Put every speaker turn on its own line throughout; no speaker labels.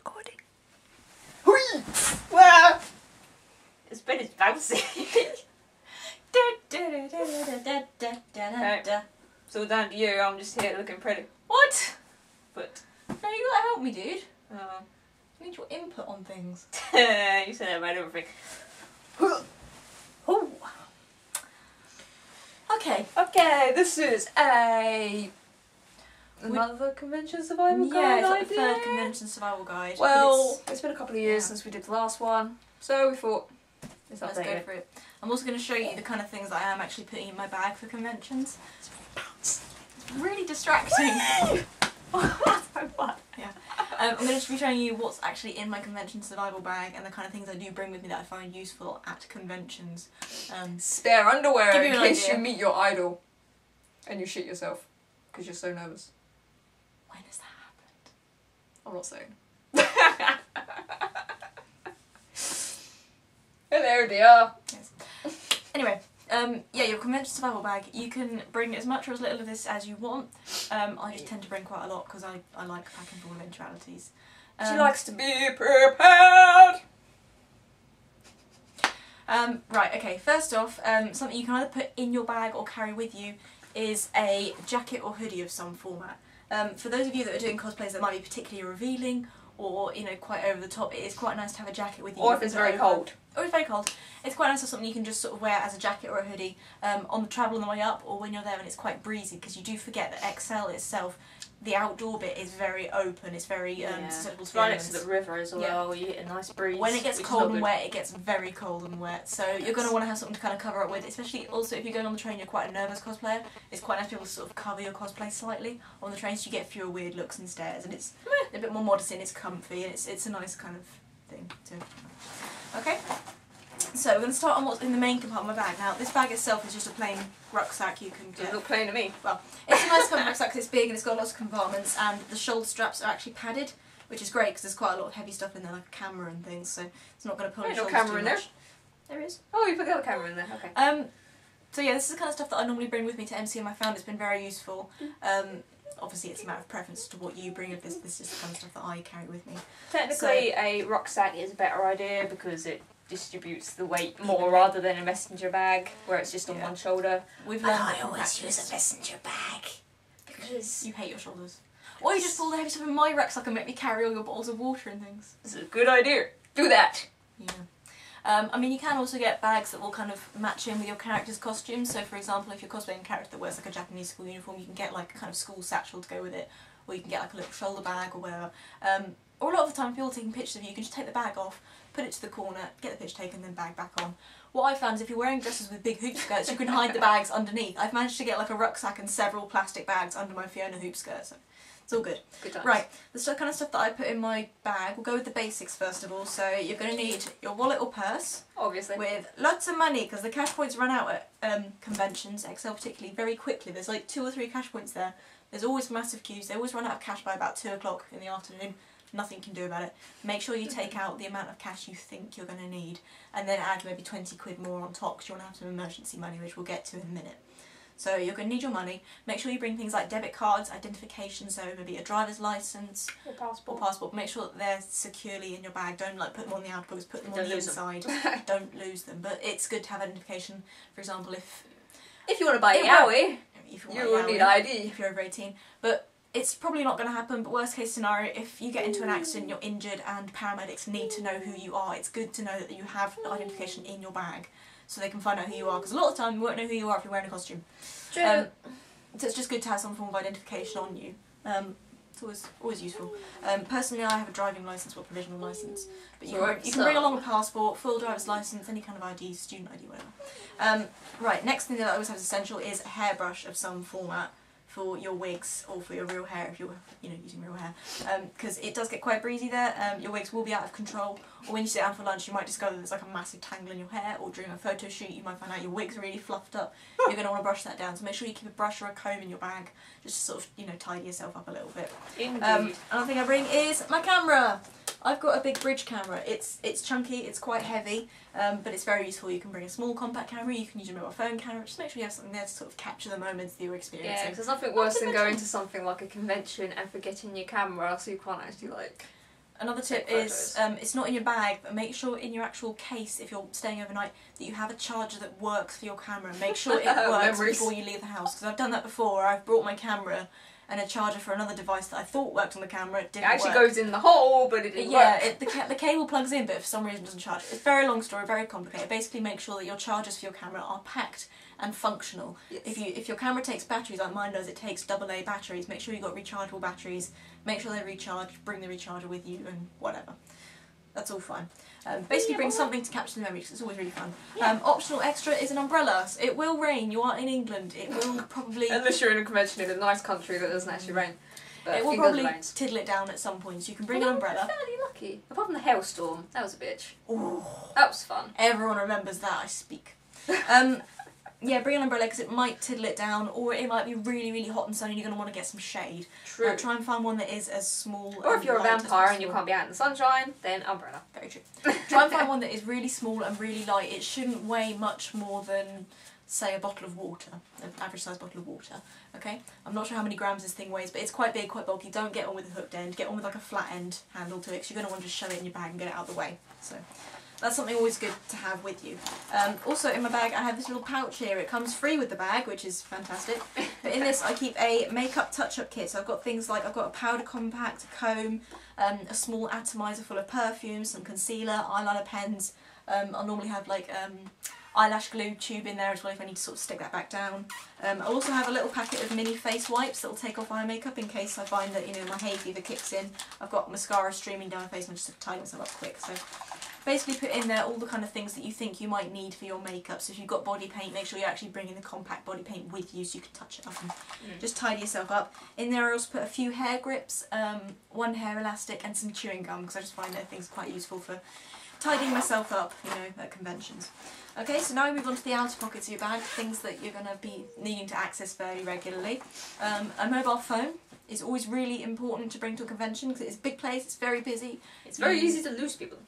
recording. Whee! Wow! It's been bouncing. Right. It's all down to you, I'm just here looking pretty.
What?
But
No, you gotta help me, dude.
I
need your input on things.
you said that about everything.
Oh. Okay.
Okay, this is another convention survival guide.
Yeah, it's like
idea.
the third convention survival guide.
Well, it's been a couple of years since we did the last one, so we thought let's
go for it. I'm also going to show you the kind of things that I am actually putting in my bag for conventions. It's really distracting.
That's so fun.
Yeah. I'm going to be showing you what's actually in my convention survival bag and the kind of things I do bring with me that I find useful at conventions.
Spare underwear
give you
in
an
case
idea.
you meet your idol and you shit yourself because you're so nervous.
When has that happened?
I'm not saying. Hello dear.
Yes. Anyway, yeah, your convention survival bag, you can bring as much or as little of this as you want. I just tend to bring quite a lot because I like packing for all eventualities.
She likes to be prepared.
Right, okay, first off, something you can either put in your bag or carry with you is a jacket or hoodie of some format. For those of you that are doing cosplays that might be particularly revealing or, you know, quite over the top, it is quite nice to have a jacket with you.
Or if it's very cold.
Or if it's very cold. It's quite nice to have something you can just sort of wear as a jacket or a hoodie on the travel on the way up or when you're there and it's quite breezy, because you do forget that XL itself, the outdoor bit is very open, it's very susceptible to the
right
elements.
next to the river as well, you get a nice breeze.
When it gets cold and wet, it gets very cold and wet, so you're going to want to have something to kind of cover up with, especially also if you're going on the train, you're quite a nervous cosplayer, it's quite nice to be able to sort of cover your cosplay slightly on the train so you get fewer weird looks and stares, and it's a bit more modest and it's comfy and it's a nice kind of thing to... Okay? So we're going to start on what's in the main compartment of my bag. Now this bag itself is just a plain rucksack you can get.
Doesn't look plain to me.
Well, it's a nice kind of rucksack because it's big and it's got lots of compartments and the shoulder straps are actually padded, which is great because there's quite a lot of heavy stuff in there like a camera and things, so it's not going to pull your shoulders
camera
too
in
much. There is.
Oh, you put the other camera in there, okay.
So yeah, this is the kind of stuff that I normally bring with me to MC and I found it's been very useful. Obviously it's a matter of preference to what you bring, if this is the kind of stuff that I carry with me.
Technically a rucksack is a better idea because it distributes the weight more rather than a messenger bag where it's just on one shoulder.
I always use a messenger bag because you hate your shoulders. Or you just pull the heavy stuff in my rucksack and make me carry all your bottles of water and things.
This is a good idea. Do that.
Yeah. I mean, you can also get bags that will kind of match in with your character's costume. So, for example, if you're cosplaying a character that wears like a Japanese school uniform, you can get like a kind of school satchel to go with it, or you can get like a little shoulder bag or whatever. Or a lot of the time, if people are taking pictures of you, you can just take the bag off, put it to the corner, get the picture taken, then bag back on. What I found is if you're wearing dresses with big hoop skirts, you can hide the bags underneath. I've managed to get like a rucksack and several plastic bags under my Fiona hoop skirt, so it's all good.
Good times.
Right, the kind of stuff that I put in my bag, we'll go with the basics first of all. So you're going to need your wallet or purse.
Obviously.
With lots of money, because the cash points run out at conventions, XL particularly, very quickly. There's like 2 or 3 cash points there. There's always massive queues. They always run out of cash by about 2 o'clock in the afternoon. Nothing can do about it. Make sure you take out the amount of cash you think you're going to need and then add maybe 20 quid more on top because you want to have some emergency money, which we'll get to in a minute. So you're going to need your money. Make sure you bring things like debit cards, identification, so maybe a driver's licence
or passport.
Make sure that they're securely in your bag. Don't like put them on the outbox, put them on the inside. Don't lose them. But it's good to have identification. For example, if
you want to buy a Yowie,
you
will need ID.
If you're over 18. But it's probably not going to happen, but worst case scenario, if you get into an accident, you're injured and paramedics need to know who you are, it's good to know that you have identification in your bag so they can find out who you are, because a lot of the time you won't know who you are if you're wearing a costume.
True.
So it's just good to have some form of identification on you. It's always useful. Personally, I have a driving licence or provisional licence, but you can bring along a passport, full driver's licence, any kind of ID, student ID, whatever. Right, next thing that I always have as essential is a hairbrush of some format for your wigs or for your real hair if you're using real hair, because it does get quite breezy there. Your wigs will be out of control, or when you sit down for lunch you might discover there's like a massive tangle in your hair, or during a photo shoot you might find out your wig's really fluffed up. You're going to want to brush that down, so make sure you keep a brush or a comb in your bag just to sort of tidy yourself up a little bit.
Indeed.
Another thing I bring is my camera. I've got a big bridge camera. It's chunky, it's quite heavy, but it's very useful. You can bring a small compact camera, you can use your mobile phone camera, just make sure you have something there to sort of capture the moments that you're experiencing.
Yeah, because there's nothing worse than going to something like a convention and forgetting your camera so you can't actually like
Another tip is, it's not in your bag, but make sure in your actual case, if you're staying overnight, that you have a charger that works for your camera. Make sure it works before you leave the house, because I've done that before, where I've brought my camera and a charger for another device that I thought worked on the camera. It didn't work.
It actually goes in the hole, but it didn't work.
Yeah, the cable plugs in, but for some reason doesn't charge. It's a very long story, very complicated. Basically, make sure that your chargers for your camera are packed and functional.
Yes.
If your camera takes batteries like mine does, it takes AA batteries. Make sure you've got rechargeable batteries. Make sure they recharge. Bring the recharger with you and whatever. That's all fine. Basically bring something to capture the memory because it's always really fun. Yeah. Optional extra is an umbrella. It will rain. You are in England. It will probably...
Unless you're in a convention in a nice country that doesn't actually rain. But
it will probably tiddle it down at some point, so you can bring an umbrella.
I'm fairly lucky. Apart from the hailstorm, that was a bitch.
Ooh.
That was fun.
Everyone remembers that, I speak. Yeah, bring an umbrella because it might tiddle it down, or it might be really, really hot and sunny and you're going to want to get some shade.
True.
Try and find one that is as small
or if you're a vampire and you can't be out in the sunshine, then umbrella.
Very true. Try and find one that is really small and really light. It shouldn't weigh much more than, say, a bottle of water, an average sized bottle of water. Okay? I'm not sure how many grams this thing weighs, but it's quite big, quite bulky. Don't get one with a hooked end. Get one with like a flat end handle to it because you're going to want to just shove it in your bag and get it out of the way. So that's something always good to have with you. Also in my bag I have this little pouch here. It comes free with the bag, which is fantastic. But in this I keep a makeup touch-up kit. So I've got things like, I've got a powder compact, a comb, a small atomizer full of perfume, some concealer, eyeliner pens. I'll normally have like eyelash glue tube in there as well if I need to sort of stick that back down. I'll also have a little packet of mini face wipes that will take off eye makeup in case I find that, you know, my hay fever kicks in. I've got mascara streaming down my face and I just tidy myself up quick. So basically put in there all the kind of things that you think you might need for your makeup. So if you've got body paint, make sure you're actually bringing the compact body paint with you so you can touch it up and just tidy yourself up. In there I also put a few hair grips, one hair elastic and some chewing gum because I just find they're things quite useful for tidying myself up, you know, at conventions. Okay, so now we move on to the outer pockets of your bag, things that you're going to be needing to access fairly regularly. A mobile phone is always really important to bring to a convention because it's a big place, it's very busy.
It's very easy to lose people.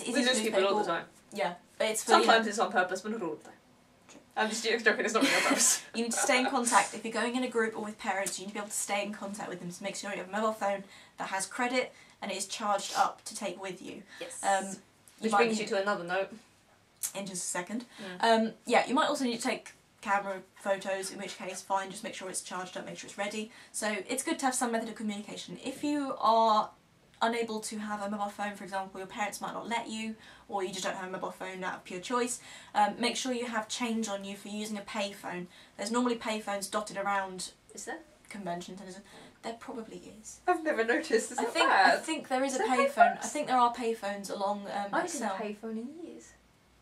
We
lose people all the time.
Yeah, but it's for,
sometimes it's on purpose, but not all the time. True. I'm just joking, it's not really on purpose.
You need to stay in contact. If you're going in a group or with parents, you need to be able to stay in contact with them. So make sure you have a mobile phone that has credit and it is charged up to take with you.
Yes. Which brings you to another note.
In just a second. Yeah, you might also need to take camera photos, in which case fine, just make sure it's charged up, make sure it's ready. So it's good to have some method of communication. If you are unable to have a mobile phone, for example, your parents might not let you, or you just don't have a mobile phone out of pure choice, make sure you have change on you for using a payphone. There's normally payphones dotted around.
Is there?
Convention centres. There probably is.
I've never noticed.
I think there is a payphone. I think there are payphones along
I
Excel.
haven't seen a payphone in years.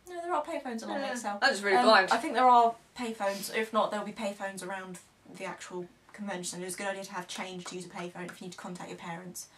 No, there are payphones along Excel.
I'm just really blind.
I think there are payphones. If not, there'll be payphones around the actual convention. It's a good idea to have change to use a payphone if you need to contact your parents.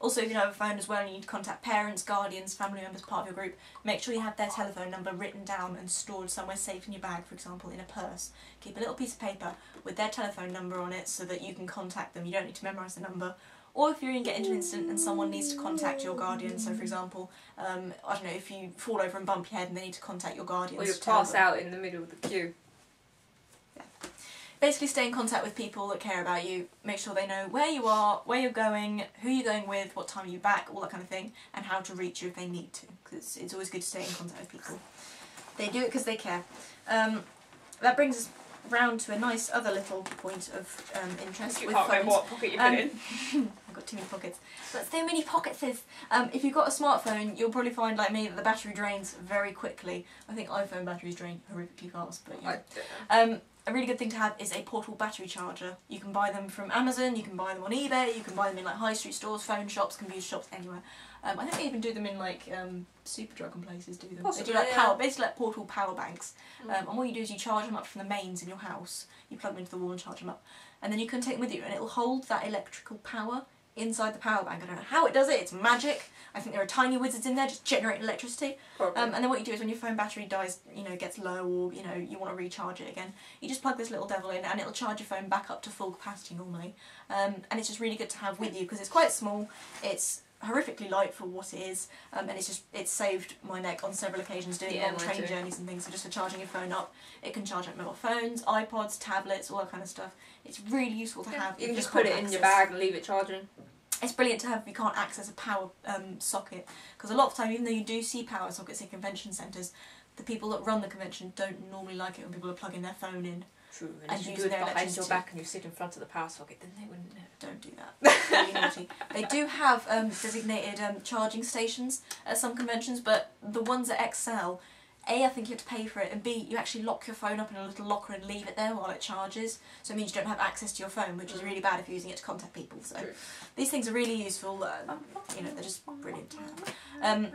Also, if you don't have a phone as well and you need to contact parents, guardians, family members, part of your group, make sure you have their telephone number written down and stored somewhere safe in your bag, for example, in a purse. Keep a little piece of paper with their telephone number on it so that you can contact them. You don't need to memorise the number. Or if you're going to get into an incident and someone needs to contact your guardian, so for example, I don't know, if you fall over and bump your head and they need to contact your guardian.
Or you pass out in the middle of the queue.
Yeah. Basically stay in contact with people that care about you, make sure they know where you are, where you're going, who you're going with, what time you're back, all that kind of thing, and how to reach you if they need to, because it's always good to stay in contact with people. They do it because they care. That brings us round to a nice other little point of interest.
You
with
can't
phones.
remember what pocket you put in.
I've got too many pockets. But so many pockets. If you've got a smartphone, you'll probably find, like me, that the battery drains very quickly. I think iPhone batteries drain horrifically fast, but yeah. A really good thing to have is a portable battery charger. You can buy them from Amazon, you can buy them on eBay, you can buy them in like high street stores, phone shops, computer shops, anywhere. I think they even do them in like Superdrug and places do them.
Possibly,
they do like basically like portable power banks. And what you do is you charge them up from the mains in your house. You plug them into the wall and charge them up. And then you can take them with you and it will hold that electrical power inside the power bank. I don't know how it does it, it's magic. I think there are tiny wizards in there just generating electricity. And then what you do is when your phone battery dies, you know, gets low or, you know, you want to recharge it again, you just plug this little devil in and it'll charge your phone back up to full capacity normally. And it's just really good to have with you because it's quite small, it's horrifically light for what it is, and it's saved my neck on several occasions doing long train journeys and things. So just for charging your phone up, it can charge up mobile phones, iPods, tablets, all that kind of stuff. It's really useful to have.
You can just put it in your bag and leave it charging.
It's brilliant to have if you can't access a power socket, because a lot of the time, even though you do see power sockets in convention centres, the people that run the convention don't normally like it when people are plugging their phone in.
True, and if you do it behind your back and you sit in front of the power socket, then they wouldn't know.
Don't do that. Really naughty. They do have designated charging stations at some conventions, but the ones at Excel, A, I think you have to pay for it, and B, you actually lock your phone up in a little locker and leave it there while it charges, so it means you don't have access to your phone, which is really bad if you're using it to contact people. So these things are really useful, you know, they're just brilliant to have.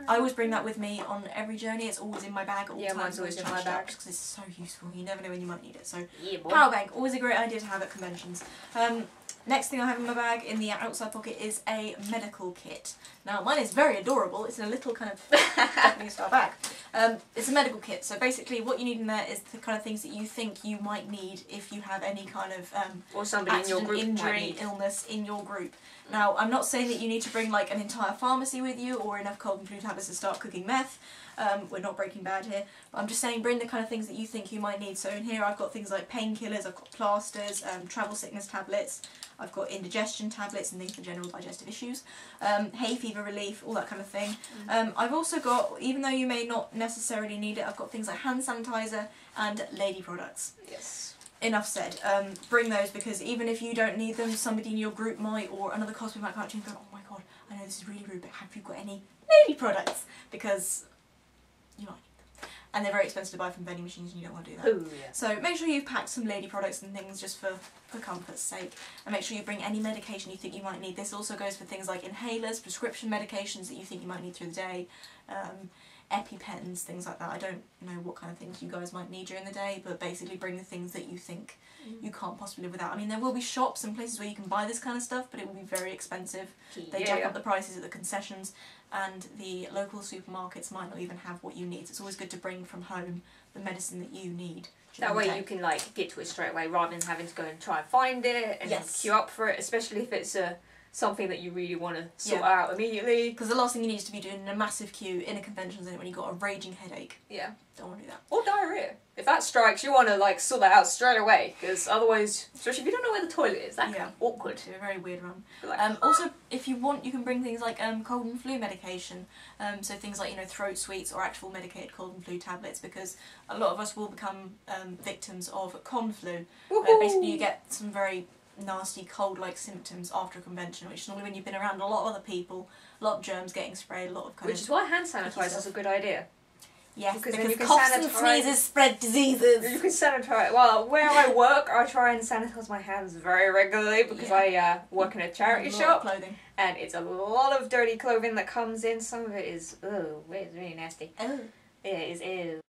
I always bring that with me on every journey. It's always in my bag at all times.
Mine's always in my bag
because it's so useful. You never know when you might need it. So
yeah,
power bank, always a great idea to have at conventions. Next thing I have in my bag in the outside pocket is a medical kit. Now mine is very adorable. It's in a little kind of Japanese style bag. It's a medical kit, so basically what you need in there is the kind of things that you think you might need if you have any kind of
or somebody
accident,
in your group
injury, illness in your group. Now I'm not saying that you need to bring like an entire pharmacy with you or enough cold and flu tablets to start cooking meth. We're not Breaking Bad here, but I'm just saying bring the kind of things that you think you might need. So in here I've got things like painkillers, I've got plasters, travel sickness tablets, I've got indigestion tablets and things for general digestive issues, hay fever relief, all that kind of thing. I've also got, even though you may not necessarily need it, I've got things like hand sanitizer and lady products.
Yes.
Enough said. Bring those, because even if you don't need them, somebody in your group might, or another cosplay might come up to you and go, oh my god, I know this is really rude, but have you got any lady products? Because you might need them. And they're very expensive to buy from vending machines and you don't want to do that.
Ooh, yeah.
So make sure you've packed some lady products and things just for comfort's sake. And make sure you bring any medication you think you might need. This also goes for things like inhalers, prescription medications that you think you might need through the day, EpiPens, things like that. I don't know what kind of things you guys might need during the day, but basically bring the things that you think you can't possibly live without. I mean, there will be shops and places where you can buy this kind of stuff, but it will be very expensive. They jack up the prices at the concessions, and the local supermarkets might not even have what you need. So it's always good to bring from home the medicine that you need.
That way you can like get to it straight away rather than having to go and try and find it and queue up for it, especially if it's something that you really want to sort out immediately.
Because the last thing you need is to be doing a massive queue in a convention centre when you've got a raging headache.
Yeah.
Don't want to do that.
Or diarrhea. If that strikes, you want to like sort that out straight away, because otherwise, especially if you don't know where the toilet is, that can be awkward.
It's a very weird one.
Like,
also, if you want, you can bring things like cold and flu medication. So things like, you know, throat sweets or actual medicated cold and flu tablets, because a lot of us will become victims of con flu. Basically, you get some very nasty cold-like symptoms after a convention, which is normally when you've been around a lot of other people, a lot of germs getting sprayed, a lot of kind
which is why hand sanitizer is a good idea.
Yes,
because
then you can
coughs
and sneezes spread diseases.
You can sanitize. Well, where I work, I try and sanitize my hands very regularly because I work in a charity shop, and it's a lot of dirty clothing that comes in. Some of it is, it's really nasty.
Oh.
Yeah, it is. Ew.